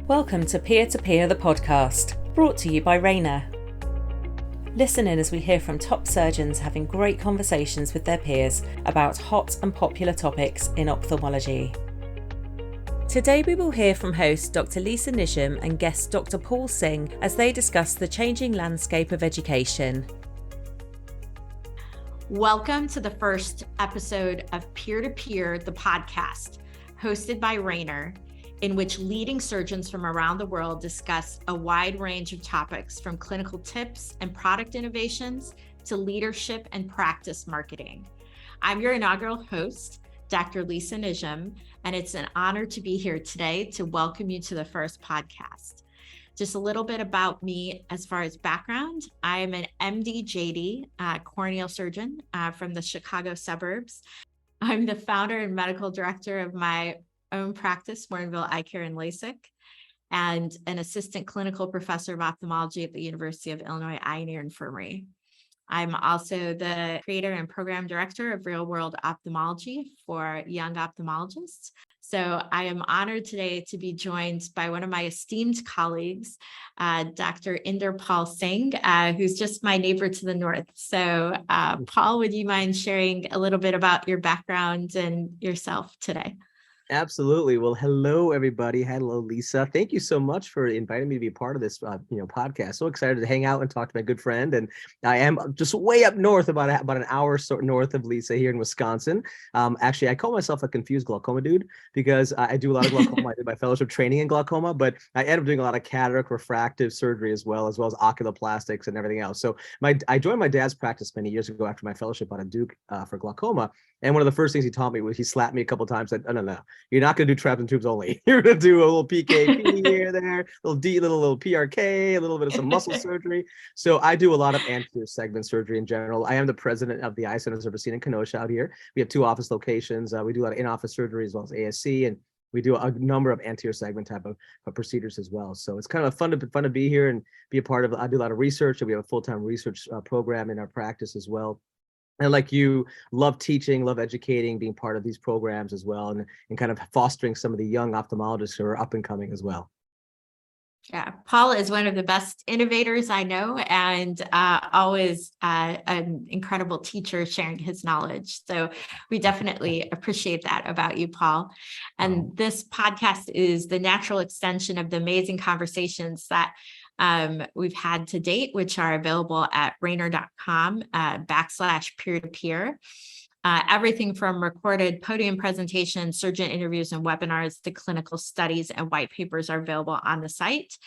Welcome to Peer2Peer, the podcast, brought to you by Rayner. Listen in as we hear from top surgeons having great conversations with their peers about hot and popular topics in ophthalmology. Today we will hear from host Dr Lisa Nijm and guest Dr Paul Singh as they discuss the changing landscape of education. Welcome to the first episode of Peer2Peer, the podcast, hosted by Rayner, in which leading surgeons from around the world discuss a wide range of topics from clinical tips and product innovations to leadership and practice marketing. I'm your inaugural host, Dr. Lisa Nijm, and it's an honor to be here today to welcome you to the first podcast. Just a little bit about me as far as background. I'm an MD JD, corneal surgeon from the Chicago suburbs. I'm the founder and medical director of my own practice, Warrenville Eye Care and LASIK, and an assistant clinical professor of ophthalmology at the University of Illinois Eye and Ear Infirmary. I'm also the creator and program director of Real World Ophthalmology for young ophthalmologists. So I am honored today to be joined by one of my esteemed colleagues, Dr. Paul Singh, who's just my neighbor to the north. So Paul, would you mind sharing a little bit about your background and yourself today? Absolutely. Well, hello, everybody. Hello, Lisa. Thank you so much for inviting me to be a part of this, podcast. So excited to hang out and talk to my good friend. And I am just way up north, about an hour north of Lisa here in Wisconsin. Actually, I call myself a confused glaucoma dude because I do a lot of glaucoma. I did my fellowship training in glaucoma, but I ended up doing a lot of cataract refractive surgery as well as oculoplastics and everything else. So I joined my dad's practice many years ago after my fellowship out of Duke for glaucoma. And one of the first things he taught me was he slapped me a couple of times and said, no. You're not going to do traps and tubes only. You're going to do a little PKP here, there, little PRK, a little bit of some muscle surgery. So I do a lot of anterior segment surgery in general. I am the president of the Eye Centers of Racine and Kenosha out here. We have 2 office locations. We do a lot of in-office surgery as well as ASC, and we do a number of anterior segment type of procedures as well. So it's kind of fun to be here and be a part of. I do a lot of research, and we have a full-time research program in our practice as well. And like you, love teaching, love educating, being part of these programs as well, and kind of fostering some of the young ophthalmologists who are up and coming as well. Yeah, Paul is one of the best innovators I know, and always an incredible teacher sharing his knowledge. So we definitely appreciate that about you, Paul. And this podcast is the natural extension of the amazing conversations that we've had to date, which are available at Rayner.com /peer-to-peer. Everything from recorded podium presentations, surgeon interviews, and webinars to clinical studies and white papers are available on the site.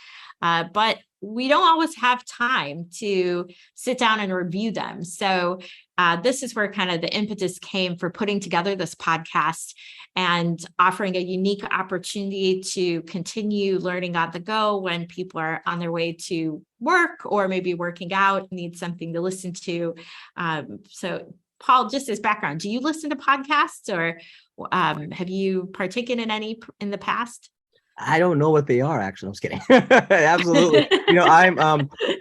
But we don't always have time to sit down and review them. So this is where kind of the impetus came for putting together this podcast and offering a unique opportunity to continue learning on the go when people are on their way to work or maybe working out, need something to listen to. So Paul, just as background, do you listen to podcasts or have you partaken in any in the past? I don't know what they are, actually. I'm just kidding. Absolutely.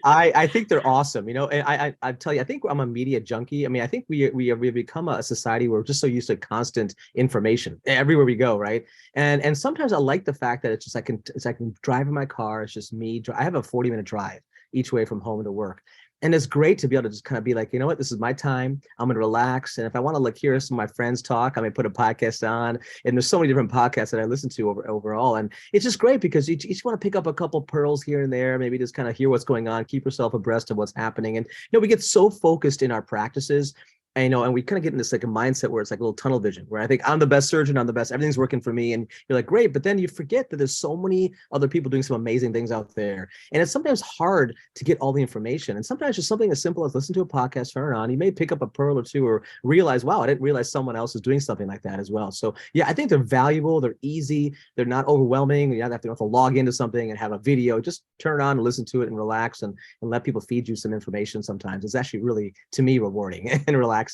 I think they're awesome. And I tell you, I think I'm a media junkie. I mean, I think we have become a society where we're just so used to constant information everywhere we go, right? And sometimes I like the fact that it's just I can drive in my car. It's just me. I have a 40-minute drive each way from home to work. And it's great to be able to just kind of be like, you know what, this is my time. I'm going to relax. And if I want to hear some of my friends talk, I may put a podcast on. And there's so many different podcasts that I listen to overall. And it's just great because you each want to pick up a couple pearls here and there, maybe just kind of hear what's going on, keep yourself abreast of what's happening. And, we get so focused in our practices. And we kind of get in this a mindset where it's like a little tunnel vision, where I think I'm the best surgeon, I'm the best, everything's working for me. And you're like, great. But then you forget that there's so many other people doing some amazing things out there. And it's sometimes hard to get all the information. And sometimes just something as simple as listen to a podcast, turn it on. You may pick up a pearl or two or realize, wow, I didn't realize someone else is doing something like that as well. So yeah, I think they're valuable. They're easy. They're not overwhelming. You don't have to log into something and have a video. Just turn it on and listen to it and relax and let people feed you some information sometimes. It's actually really, to me, rewarding and relaxing.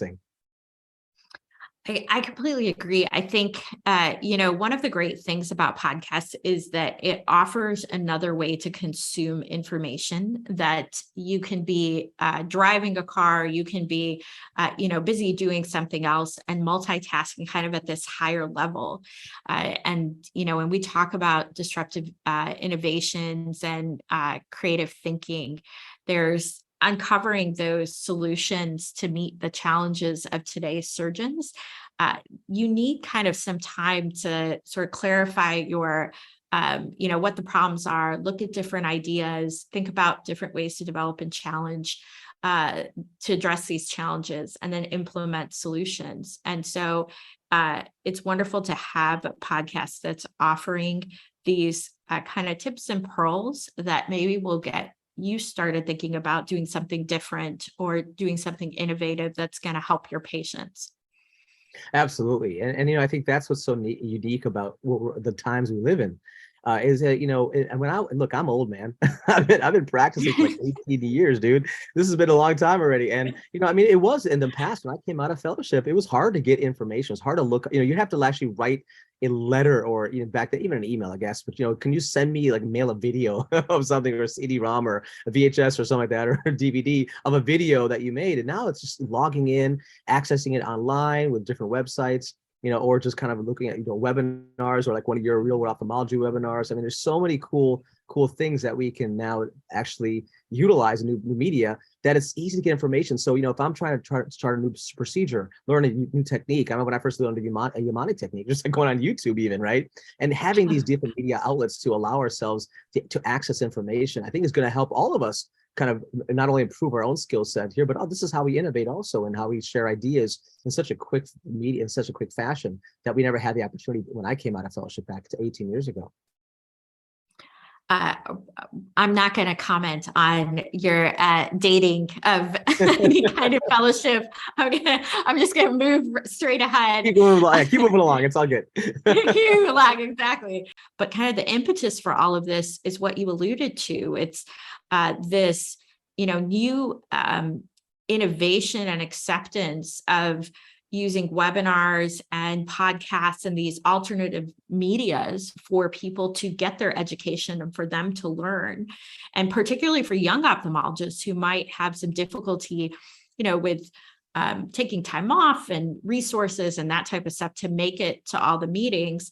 I completely agree. I think, one of the great things about podcasts is that it offers another way to consume information, that you can be driving a car, you can be, busy doing something else and multitasking kind of at this higher level. When we talk about disruptive innovations and creative thinking, there's uncovering those solutions to meet the challenges of today's surgeons. You need kind of some time to sort of clarify your, what the problems are, look at different ideas, think about different ways to develop and challenge, to address these challenges, and then implement solutions. And so it's wonderful to have a podcast that's offering these kind of tips and pearls that maybe will get you started thinking about doing something different or doing something innovative that's going to help your patients. Absolutely. And I think that's what's so unique about the times we live in, is that, and look, I'm old, man. I've been practicing for like 18 years, dude. This has been a long time already. And, it was in the past when I came out of fellowship, it was hard to get information. It's hard to look, you'd have to actually write a letter or back then, even an email, I guess. But, can you send me mail a video of something, or a CD-ROM or a VHS or something like that, or a DVD of a video that you made? And now it's just logging in, accessing it online with different websites, or just kind of looking at, webinars, or like one of your real world ophthalmology webinars. I mean, there's so many cool things that we can now actually utilize in new media, that it's easy to get information. So, if I'm trying to start a new procedure, learn a new technique. I remember when I first learned a Yamane technique, just like going on YouTube even, right? And having these different media outlets to allow ourselves to access information, I think is going to help all of us kind of not only improve our own skill set here, but this is how we innovate also, and how we share ideas in such a quick fashion that we never had the opportunity when I came out of fellowship back to 18 years ago. I'm not going to comment on your dating of any kind of fellowship. I'm just going to move straight ahead. Keep moving along. It's all good. Keep moving along, exactly. But kind of the impetus for all of this is what you alluded to. It's this, new innovation and acceptance of using webinars and podcasts and these alternative medias for people to get their education and for them to learn. And particularly for young ophthalmologists who might have some difficulty, with taking time off and resources and that type of stuff to make it to all the meetings,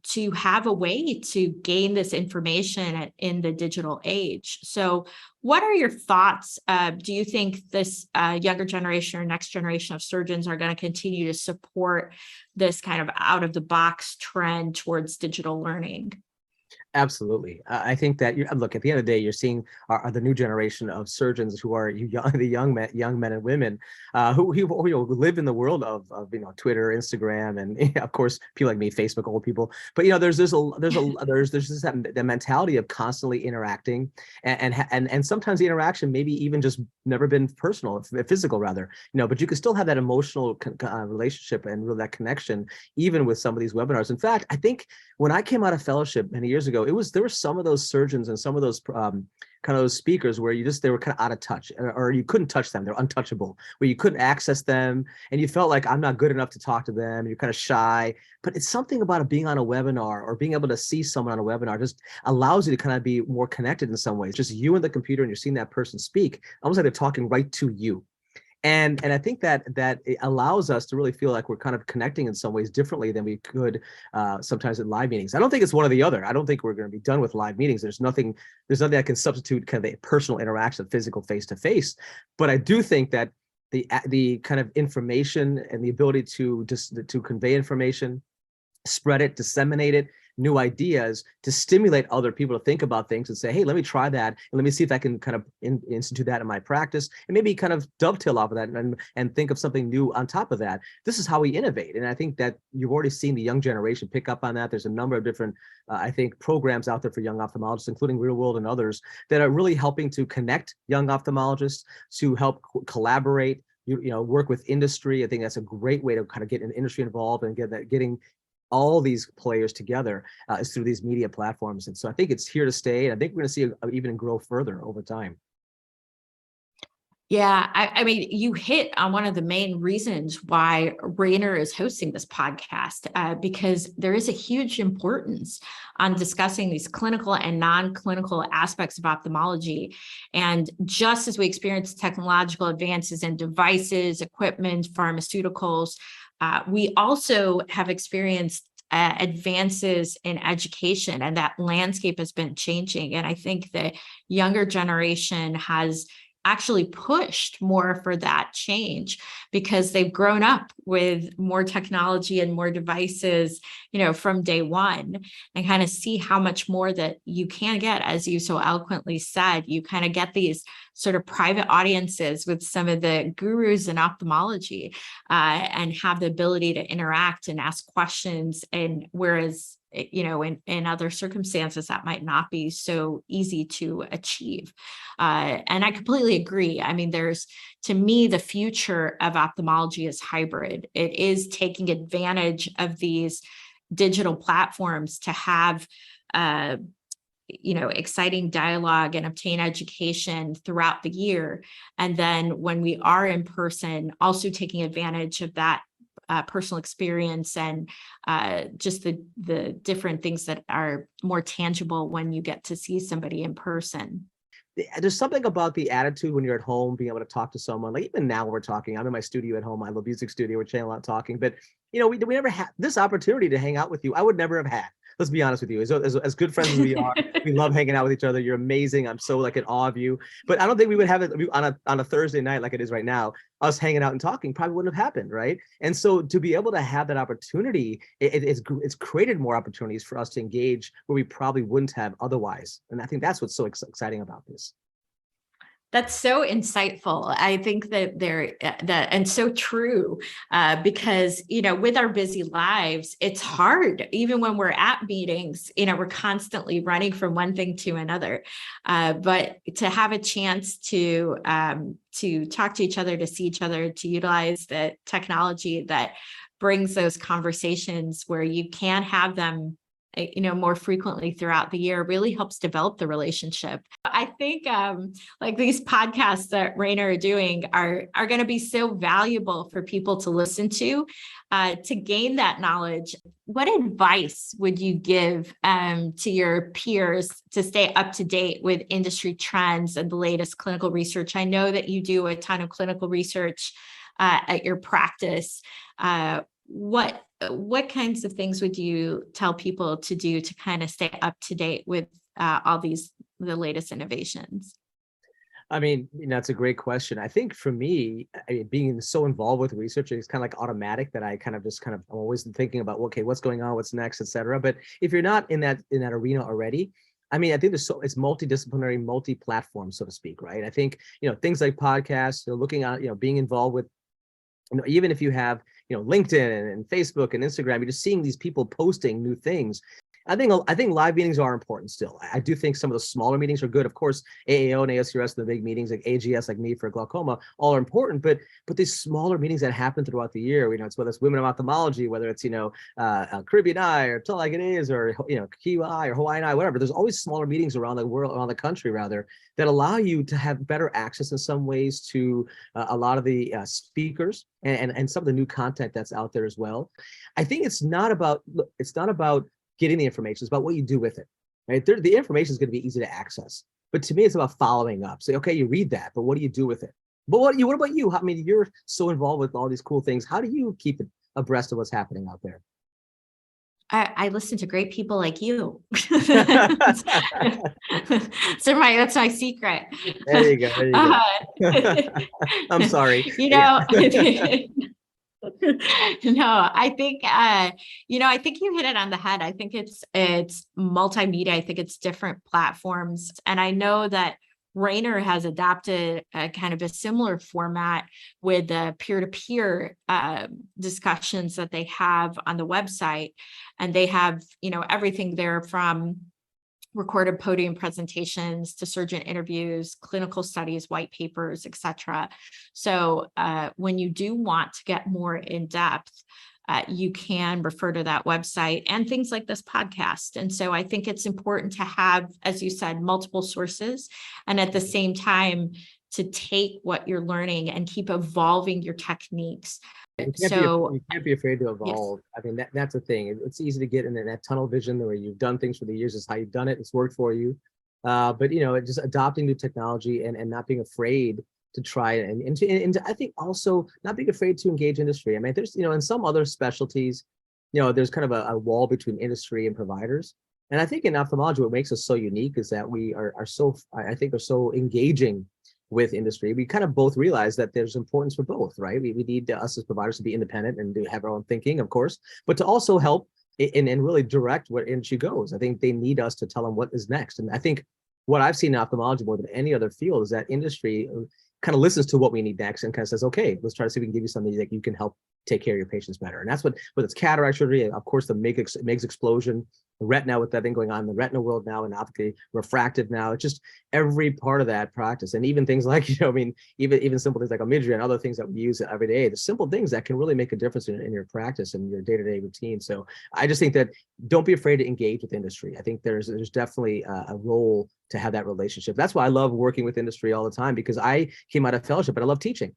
to have a way to gain this information in the digital age. So what are your thoughts? Do you think this younger generation or next generation of surgeons are going to continue to support this kind of out of the box trend towards digital learning? Absolutely. I think that look, at the end of the day, you're seeing are the new generation of surgeons who are the young men and women who live in the world of Twitter, Instagram, and of course people like me, Facebook, old people. But there's just that mentality of constantly interacting, and sometimes the interaction maybe even just never been personal, physical rather. But you can still have that emotional relationship and really that connection even with some of these webinars. In fact, I think when I came out of fellowship many years ago, there were some of those surgeons and some of those kind of those speakers where they were kind of out of touch, or you couldn't touch them. They're untouchable, where you couldn't access them, and you felt like I'm not good enough to talk to them. You're kind of shy, but it's something about being on a webinar or being able to see someone on a webinar just allows you to kind of be more connected in some ways. Just you and the computer, and you're seeing that person speak, almost like they're talking right to you. And I think that it allows us to really feel like we're kind of connecting in some ways differently than we could sometimes at live meetings. I don't think it's one or the other. I don't think we're going to be done with live meetings. There's nothing that can substitute kind of a personal interaction, physical face-to-face. But I do think that the kind of information and the ability to convey information, spread it, disseminate it, new ideas, to stimulate other people to think about things and say, hey, let me try that, and let me see if I can kind of institute that in my practice, and maybe kind of dovetail off of that and think of something new on top of that. This is how we innovate. And I think that you've already seen the young generation pick up on that. There's a number of different, I think, programs out there for young ophthalmologists, including Real World and others, that are really helping to connect young ophthalmologists, to help collaborate, work with industry. I think that's a great way to kind of get an industry involved and getting all these players together is through these media platforms. And so I think it's here to stay. And I think we're going to see it even grow further over time. Yeah, I mean, you hit on one of the main reasons why Rayner is hosting this podcast, because there is a huge importance on discussing these clinical and non-clinical aspects of ophthalmology. And just as we experience technological advances in devices, equipment, pharmaceuticals, we also have experienced advances in education, and that landscape has been changing. And I think the younger generation has actually pushed more for that change because they've grown up with more technology and more devices, from day one, and kind of see how much more that you can get. As you so eloquently said, you kind of get these sort of private audiences with some of the gurus in ophthalmology, and have the ability to interact and ask questions. And whereas in other circumstances, that might not be so easy to achieve. And I completely agree. I mean, to me, the future of ophthalmology is hybrid. It is taking advantage of these digital platforms to have, exciting dialogue and obtain education throughout the year. And then when we are in person, also taking advantage of that personal experience and just the different things that are more tangible when you get to see somebody in person. There's something about the attitude when you're at home, being able to talk to someone. Like even now we're talking, I'm in my studio at home, my little music studio, we're chilling out talking, but we never had this opportunity to hang out with you. I would never have had. Let's be honest with you. As good friends as we are, we love hanging out with each other. You're amazing. I'm so in awe of you. But I don't think we would have it on a Thursday night like it is right now. Us hanging out and talking probably wouldn't have happened, right? And so to be able to have that opportunity, it's created more opportunities for us to engage where we probably wouldn't have otherwise. And I think that's what's so exciting about this. That's so insightful. I think that and so true, because, with our busy lives, it's hard, even when we're at meetings, we're constantly running from one thing to another. But to have a chance to talk to each other, to see each other, to utilize the technology that brings those conversations where you can have them more frequently throughout the year really helps develop the relationship. I think these podcasts that Rayner are doing are going to be so valuable for people to listen to gain that knowledge. What advice would you give to your peers to stay up to date with industry trends and the latest clinical research? I know that you do a ton of clinical research at your practice. What kinds of things would you tell people to do to kind of stay up to date with the latest innovations? I mean, that's a great question. I think for me, being so involved with research, it's kind of automatic that I I'm always thinking about, okay, what's going on, what's next, et cetera. But if you're not in that arena already, I mean, I think it's multidisciplinary, multi-platform, so to speak, right? I think, things like podcasts, looking at, being involved with, even if you have, LinkedIn and Facebook and Instagram, you're just seeing these people posting new things. I think live meetings are important still. I do think some of the smaller meetings are good. Of course, AAO and ASCRS, the big meetings like AGS, like me for glaucoma, all are important. But these smaller meetings that happen throughout the year, it's whether it's Women of Ophthalmology, whether it's Caribbean Eye or Tell Like It Is, or Kiwa Eye or Hawaiian Eye, whatever. There's always smaller meetings around the world, around the country rather, that allow you to have better access in some ways to a lot of the speakers and some of the new content that's out there as well. I think it's not about getting the information, it's about what you do with it, right? The information is going to be easy to access, but to me, it's about following up. Say, okay, you read that, but what do you do with it? But what about you? I mean, you're so involved with all these cool things. How do you keep abreast of what's happening out there? I listen to great people like you. That's my secret. There you go. I'm sorry. No, I think I think you hit it on the head. I think it's multimedia. I think it's different platforms. And I know that Rayner has adopted a kind of a similar format with the peer-to-peer discussions that they have on the website. And they have, everything there from recorded podium presentations to surgeon interviews, clinical studies, white papers, etc. So when you do want to get more in depth, you can refer to that website and things like this podcast. And so I think it's important to have, as you said, multiple sources, and at the same time, to take what you're learning and keep evolving your techniques. You can't be afraid to evolve. Yes. I mean, that's the thing. It's easy to get in that tunnel vision where you've done things for the years. It's how you've done it. It's worked for you. But just adopting new technology and not being afraid to try it. And I think also not being afraid to engage industry. I mean, there's, in some other specialties, there's kind of a wall between industry and providers. And I think in ophthalmology, what makes us so unique is that we are so, I think, are so engaging with industry. We kind of both realize that there's importance for both, right? We need us as providers to be independent and to have our own thinking, of course, but to also help and really direct where industry goes. I think they need us to tell them what is next. And I think what I've seen in ophthalmology more than any other field is that industry kind of listens to what we need next and kind of says, okay, let's try to see if we can give you something that you can help take care of your patients better. And that's whether it's cataract surgery, of course, the MIGS explosion, the retina with that thing going on in the retina world now, and optically refractive now. It's just every part of that practice. And even things like, even simple things like imagery and other things that we use every day, the simple things that can really make a difference in your practice and your day-to-day routine. So I just think that don't be afraid to engage with industry. I think there's definitely a role to have that relationship. That's why I love working with industry all the time, because I came out of fellowship, but I love teaching.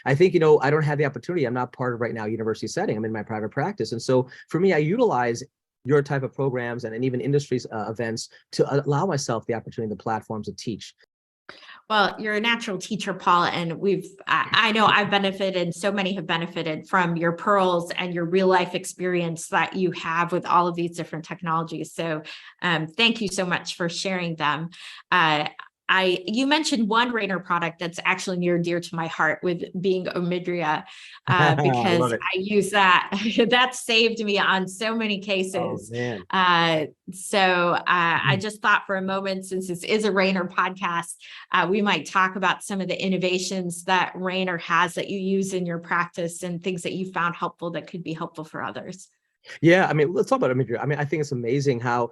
I think, I don't have the opportunity. I'm not part of right now university setting. I'm in my private practice. And so for me, I utilize your type of programs and even industry's events to allow myself the opportunity, the platforms to teach. Well, you're a natural teacher, Paul, and I know I've benefited, so many have benefited from your pearls and your real life experience that you have with all of these different technologies. So thank you so much for sharing them. You mentioned one Rayner product that's actually near and dear to my heart, with being Omidria, because I use that. That saved me on so many cases. Oh, man. I just thought for a moment, since this is a Rayner podcast, we might talk about some of the innovations that Rayner has that you use in your practice and things that you found helpful that could be helpful for others. Yeah, I mean, let's talk about imagery. I mean, I think it's amazing how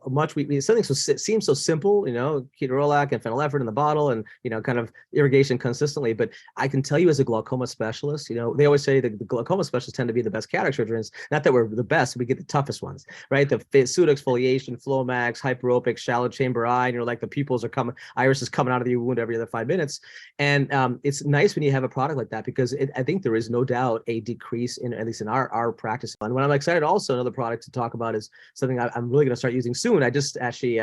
much something seems so simple, ketorolac and phenylephrine in the bottle, and kind of irrigation consistently. But I can tell you, as a glaucoma specialist, they always say that the glaucoma specialists tend to be the best cataract surgeons. Not that we're the best, we get the toughest ones, right? The pseudoexfoliation, Flomax, hyperopic, shallow chamber eye, and like the pupils are coming, iris is coming out of the wound every other 5 minutes. And it's nice when you have a product like that, because I think there is no doubt a decrease in, at least in our practice. And when I'm excited, also another product to talk about is something I'm really going to start using soon. I just actually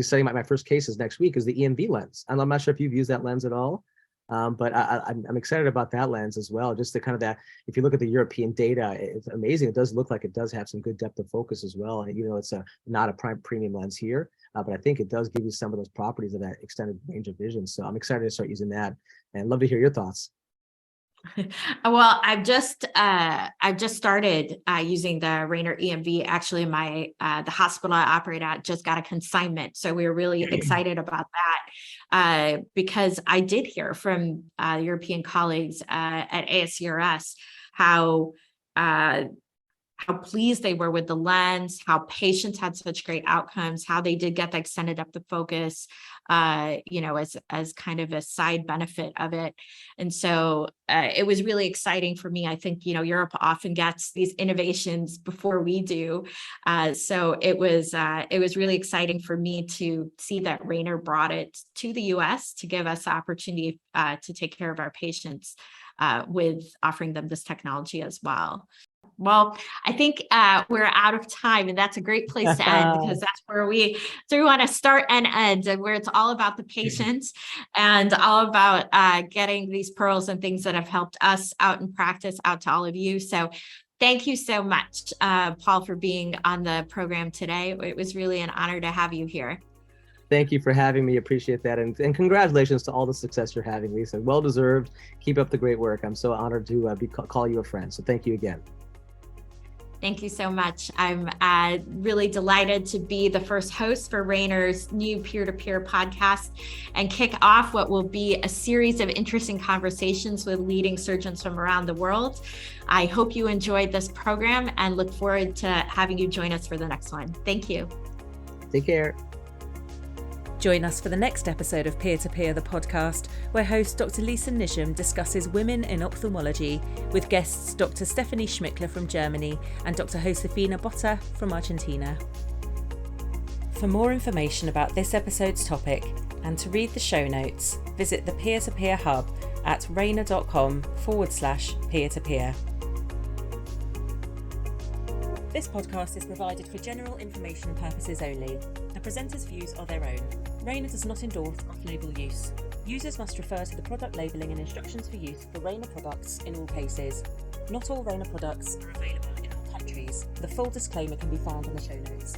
studying my first cases next week, is the EMV lens. And I'm not sure if you've used that lens at all, but I'm excited about that lens as well. Just the kind of that, if you look at the European data, it's amazing. It does look like it does have some good depth of focus as well. And it's not a premium lens here, but I think it does give you some of those properties of that extended range of vision. So I'm excited to start using that, and love to hear your thoughts. Well, I've just started using the Rayner EMV. Actually, the hospital I operate at just got a consignment, so we were really excited about that, because I did hear from European colleagues at ASCRS how pleased they were with the lens, how patients had such great outcomes, how they did get the extended depth of focus, as kind of a side benefit of it. And so it was really exciting for me. I think, Europe often gets these innovations before we do. So it was really exciting for me to see that Rayner brought it to the US to give us the opportunity to take care of our patients with offering them this technology as well. Well, I think we're out of time, and that's a great place to end, because that's where we want to start and end, and where it's all about the patients and all about getting these pearls and things that have helped us out in practice out to all of you. So thank you so much, Paul, for being on the program today. It was really an honor to have you here. Thank you for having me. Appreciate that. And congratulations to all the success you're having, Lisa. Well deserved. Keep up the great work. I'm so honored to call you a friend. So thank you again. Thank you so much. I'm really delighted to be the first host for Rayner's new Peer2Peer podcast and kick off what will be a series of interesting conversations with leading surgeons from around the world. I hope you enjoyed this program and look forward to having you join us for the next one. Thank you. Take care. Join us for the next episode of Peer2Peer, the podcast, where host Dr Lisa Nijm discusses women in ophthalmology with guests Dr Stephanie Schmickler from Germany and Dr Josefina Botta from Argentina. For more information about this episode's topic And to read the show notes, visit the Peer2Peer hub at rayner.com/peer-to-peer. This podcast is provided for general information purposes only. The presenters' views are their own. Rayner does not endorse off-label use. Users must refer to the product labelling and instructions for use for Rayner products in all cases. Not all Rayner products are available in all countries. The full disclaimer can be found in the show notes.